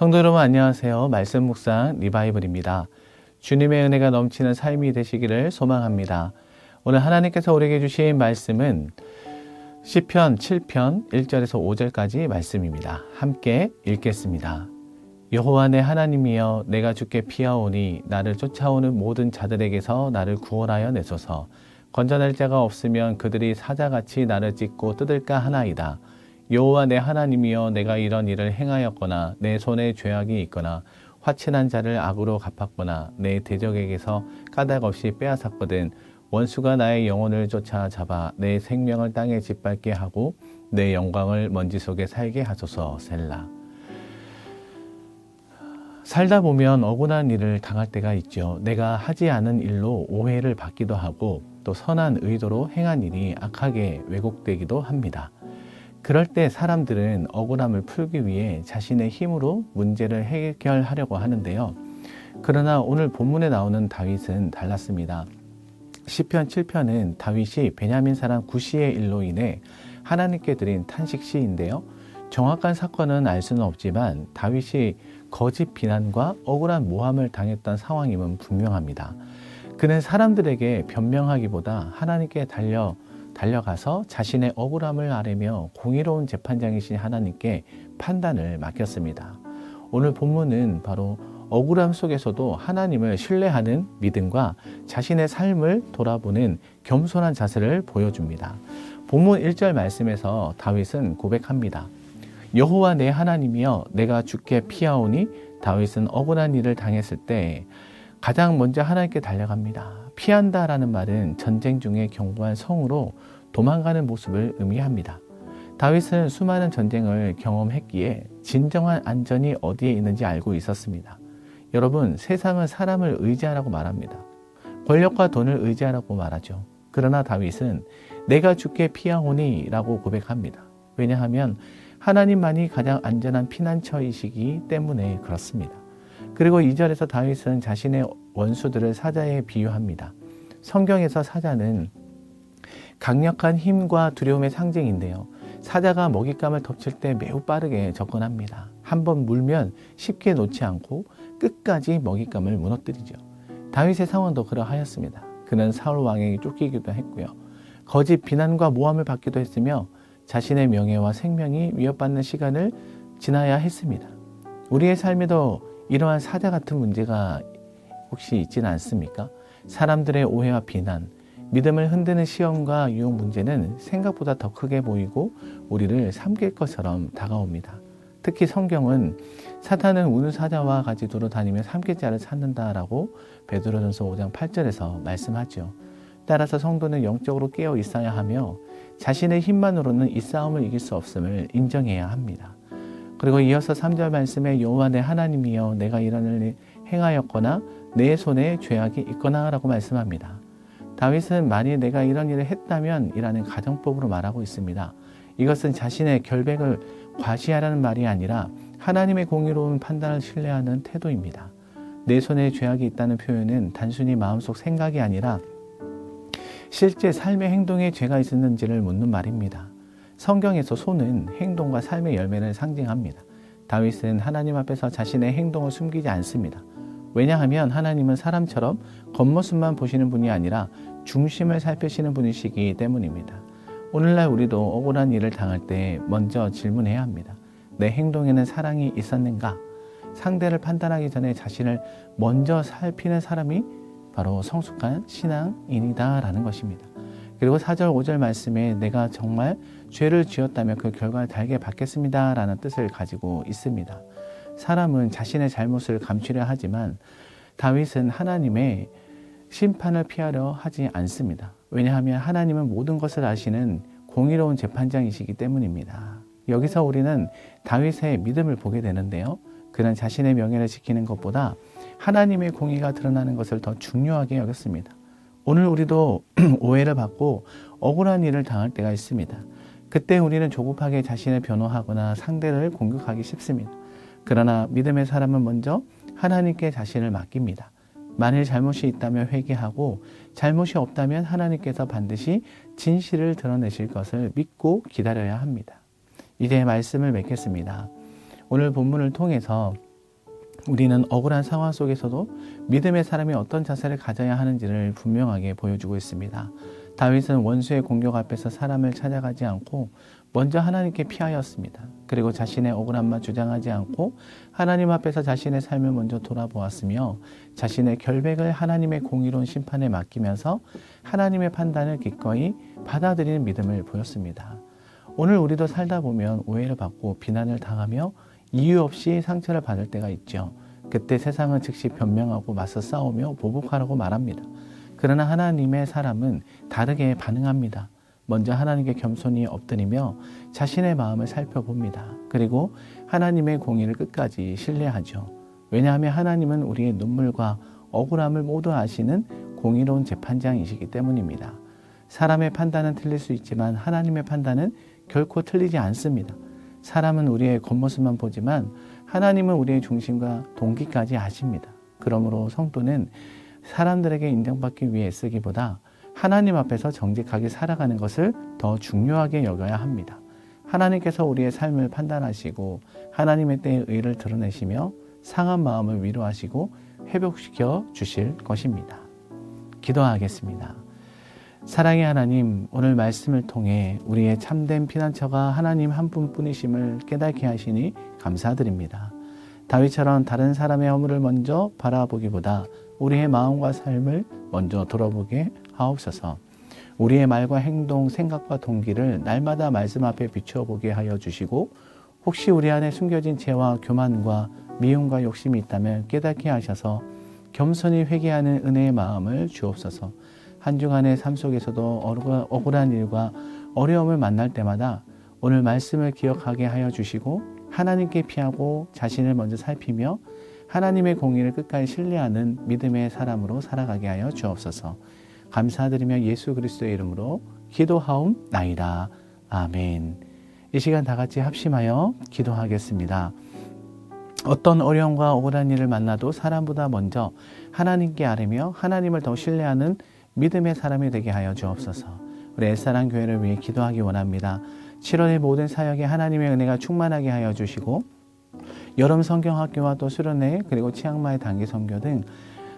성도 여러분 안녕하세요. 말씀 묵상 리바이블입니다. 주님의 은혜가 넘치는 삶이 되시기를 소망합니다. 오늘 하나님께서 우리에게 주신 말씀은 시편 7편 1절에서 5절까지 말씀입니다. 함께 읽겠습니다. 여호와 내 하나님이여, 내가 주께 피하오니 나를 쫓아오는 모든 자들에게서 나를 구원하여 내소서. 건져낼 자가 없으면 그들이 사자같이 나를 찢고 뜯을까 하나이다. 여호와 내 하나님이여, 내가 이런 일을 행하였거나 내 손에 죄악이 있거나 화친한 자를 악으로 갚았거나 내 대적에게서 까닭 없이 빼앗았거든 원수가 나의 영혼을 쫓아 잡아 내 생명을 땅에 짓밟게 하고 내 영광을 먼지 속에 살게 하소서. 셀라. 살다 보면 억울한 일을 당할 때가 있죠. 내가 하지 않은 일로 오해를 받기도 하고 또 선한 의도로 행한 일이 악하게 왜곡되기도 합니다. 그럴 때 사람들은 억울함을 풀기 위해 자신의 힘으로 문제를 해결하려고 하는데요. 그러나 오늘 본문에 나오는 다윗은 달랐습니다. 시편 7편은 다윗이 베냐민 사람 구시의 일로 인해 하나님께 드린 탄식시인데요. 정확한 사건은 알 수는 없지만 다윗이 거짓 비난과 억울한 모함을 당했던 상황임은 분명합니다. 그는 사람들에게 변명하기보다 하나님께 달려가서 자신의 억울함을 아뢰며 공의로운 재판장이신 하나님께 판단을 맡겼습니다. 오늘 본문은 바로 억울함 속에서도 하나님을 신뢰하는 믿음과 자신의 삶을 돌아보는 겸손한 자세를 보여줍니다. 본문 1절 말씀에서 다윗은 고백합니다. 여호와 내 하나님이여, 내가 주께 피하오니. 다윗은 억울한 일을 당했을 때 가장 먼저 하나님께 달려갑니다. 피한다라는 말은 전쟁 중에 견고한 성으로 도망가는 모습을 의미합니다. 다윗은 수많은 전쟁을 경험했기에 진정한 안전이 어디에 있는지 알고 있었습니다. 여러분, 세상은 사람을 의지하라고 말합니다. 권력과 돈을 의지하라고 말하죠. 그러나 다윗은 내가 주께 피하오니 라고 고백합니다. 왜냐하면 하나님만이 가장 안전한 피난처이시기 때문에 그렇습니다. 그리고 2절에서 다윗은 자신의 원수들을 사자에 비유합니다. 성경에서 사자는 강력한 힘과 두려움의 상징인데요. 사자가 먹잇감을 덮칠 때 매우 빠르게 접근합니다. 한번 물면 쉽게 놓지 않고 끝까지 먹잇감을 무너뜨리죠. 다윗의 상황도 그러하였습니다. 그는 사울 왕에게 쫓기기도 했고요. 거짓 비난과 모함을 받기도 했으며 자신의 명예와 생명이 위협받는 시간을 지나야 했습니다. 우리의 삶에도 이러한 사자 같은 문제가 혹시 있지는 않습니까? 사람들의 오해와 비난, 믿음을 흔드는 시험과 유혹 문제는 생각보다 더 크게 보이고 우리를 삼킬 것처럼 다가옵니다. 특히 성경은 사탄은 우는 사자와 같이 두루 다니며 삼킬 자를 찾는다라고 베드로전서 5장 8절에서 말씀하죠. 따라서 성도는 영적으로 깨어 있어야 하며 자신의 힘만으로는 이 싸움을 이길 수 없음을 인정해야 합니다. 그리고 이어서 3절 말씀에 여호와 내 하나님이여, 내가 이런 일을 행하였거나 내 손에 죄악이 있거나 라고 말씀합니다. 다윗은 만일 내가 이런 일을 했다면 이라는 가정법으로 말하고 있습니다. 이것은 자신의 결백을 과시하라는 말이 아니라 하나님의 공의로운 판단을 신뢰하는 태도입니다. 내 손에 죄악이 있다는 표현은 단순히 마음속 생각이 아니라 실제 삶의 행동에 죄가 있었는지를 묻는 말입니다. 성경에서 손은 행동과 삶의 열매를 상징합니다. 다윗은 하나님 앞에서 자신의 행동을 숨기지 않습니다. 왜냐하면 하나님은 사람처럼 겉모습만 보시는 분이 아니라 중심을 살피시는 분이시기 때문입니다. 오늘날 우리도 억울한 일을 당할 때 먼저 질문해야 합니다. 내 행동에는 사랑이 있었는가? 상대를 판단하기 전에 자신을 먼저 살피는 사람이 바로 성숙한 신앙인이다 라는 것입니다. 그리고 4절 5절 말씀에 내가 정말 죄를 지었다면 그 결과를 달게 받겠습니다 라는 뜻을 가지고 있습니다. 사람은 자신의 잘못을 감추려 하지만 다윗은 하나님의 심판을 피하려 하지 않습니다. 왜냐하면 하나님은 모든 것을 아시는 공의로운 재판장이시기 때문입니다. 여기서 우리는 다윗의 믿음을 보게 되는데요. 그는 자신의 명예를 지키는 것보다 하나님의 공의가 드러나는 것을 더 중요하게 여겼습니다. 오늘 우리도 오해를 받고 억울한 일을 당할 때가 있습니다. 그때 우리는 조급하게 자신을 변호하거나 상대를 공격하기 쉽습니다. 그러나 믿음의 사람은 먼저 하나님께 자신을 맡깁니다. 만일 잘못이 있다면 회개하고 잘못이 없다면 하나님께서 반드시 진실을 드러내실 것을 믿고 기다려야 합니다. 이제 말씀을 맺겠습니다. 오늘 본문을 통해서 우리는 억울한 상황 속에서도 믿음의 사람이 어떤 자세를 가져야 하는지를 분명하게 보여주고 있습니다. 다윗은 원수의 공격 앞에서 사람을 찾아가지 않고 먼저 하나님께 피하였습니다. 그리고 자신의 억울함만 주장하지 않고 하나님 앞에서 자신의 삶을 먼저 돌아보았으며 자신의 결백을 하나님의 공의로운 심판에 맡기면서 하나님의 판단을 기꺼이 받아들이는 믿음을 보였습니다. 오늘 우리도 살다 보면 오해를 받고 비난을 당하며 이유 없이 상처를 받을 때가 있죠. 그때 세상은 즉시 변명하고 맞서 싸우며 보복하라고 말합니다. 그러나 하나님의 사람은 다르게 반응합니다. 먼저 하나님께 겸손히 엎드리며 자신의 마음을 살펴봅니다. 그리고 하나님의 공의를 끝까지 신뢰하죠. 왜냐하면 하나님은 우리의 눈물과 억울함을 모두 아시는 공의로운 재판장이시기 때문입니다. 사람의 판단은 틀릴 수 있지만 하나님의 판단은 결코 틀리지 않습니다. 사람은 우리의 겉모습만 보지만 하나님은 우리의 중심과 동기까지 아십니다. 그러므로 성도는 사람들에게 인정받기 위해 쓰기보다 하나님 앞에서 정직하게 살아가는 것을 더 중요하게 여겨야 합니다. 하나님께서 우리의 삶을 판단하시고 하나님의 때의 의를 드러내시며 상한 마음을 위로하시고 회복시켜 주실 것입니다. 기도하겠습니다. 사랑의 하나님, 오늘 말씀을 통해 우리의 참된 피난처가 하나님 한 분뿐이심을 깨닫게 하시니 감사드립니다. 다윗처럼 다른 사람의 허물을 먼저 바라보기보다 우리의 마음과 삶을 먼저 돌아보게 하옵소서. 우리의 말과 행동, 생각과 동기를 날마다 말씀 앞에 비춰보게 하여 주시고 혹시 우리 안에 숨겨진 죄와 교만과 미움과 욕심이 있다면 깨닫게 하셔서 겸손히 회개하는 은혜의 마음을 주옵소서. 한 주간의 삶 속에서도 억울한 일과 어려움을 만날 때마다 오늘 말씀을 기억하게 하여 주시고 하나님께 피하고 자신을 먼저 살피며 하나님의 공의를 끝까지 신뢰하는 믿음의 사람으로 살아가게 하여 주옵소서. 감사드리며 예수 그리스도의 이름으로 기도하옵나이다. 아멘. 이 시간 다 같이 합심하여 기도하겠습니다. 어떤 어려움과 억울한 일을 만나도 사람보다 먼저 하나님께 아뢰며 하나님을 더 신뢰하는 믿음의 사람이 되게 하여 주옵소서. 우리 엘사랑 교회를 위해 기도하기 원합니다. 7월의 모든 사역에 하나님의 은혜가 충만하게 하여 주시고 여름 성경학교와 또 수련회 그리고 치앙마이 단기 선교 등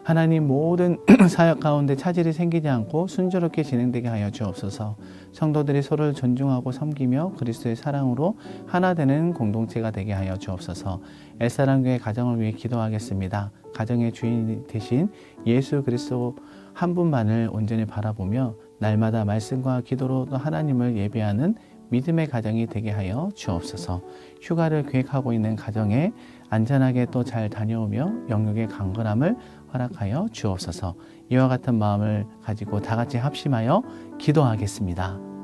하나님 모든 사역 가운데 차질이 생기지 않고 순조롭게 진행되게 하여 주옵소서. 성도들이 서로를 존중하고 섬기며 그리스도의 사랑으로 하나 되는 공동체가 되게 하여 주옵소서. 엘사랑 교회 가정을 위해 기도하겠습니다. 가정의 주인 되신 예수 그리스도 한 분만을 온전히 바라보며 날마다 말씀과 기도로 또 하나님을 예배하는 믿음의 가정이 되게 하여 주옵소서. 휴가를 계획하고 있는 가정에 안전하게 또 잘 다녀오며 영육의 강건함을 허락하여 주옵소서. 이와 같은 마음을 가지고 다 같이 합심하여 기도하겠습니다.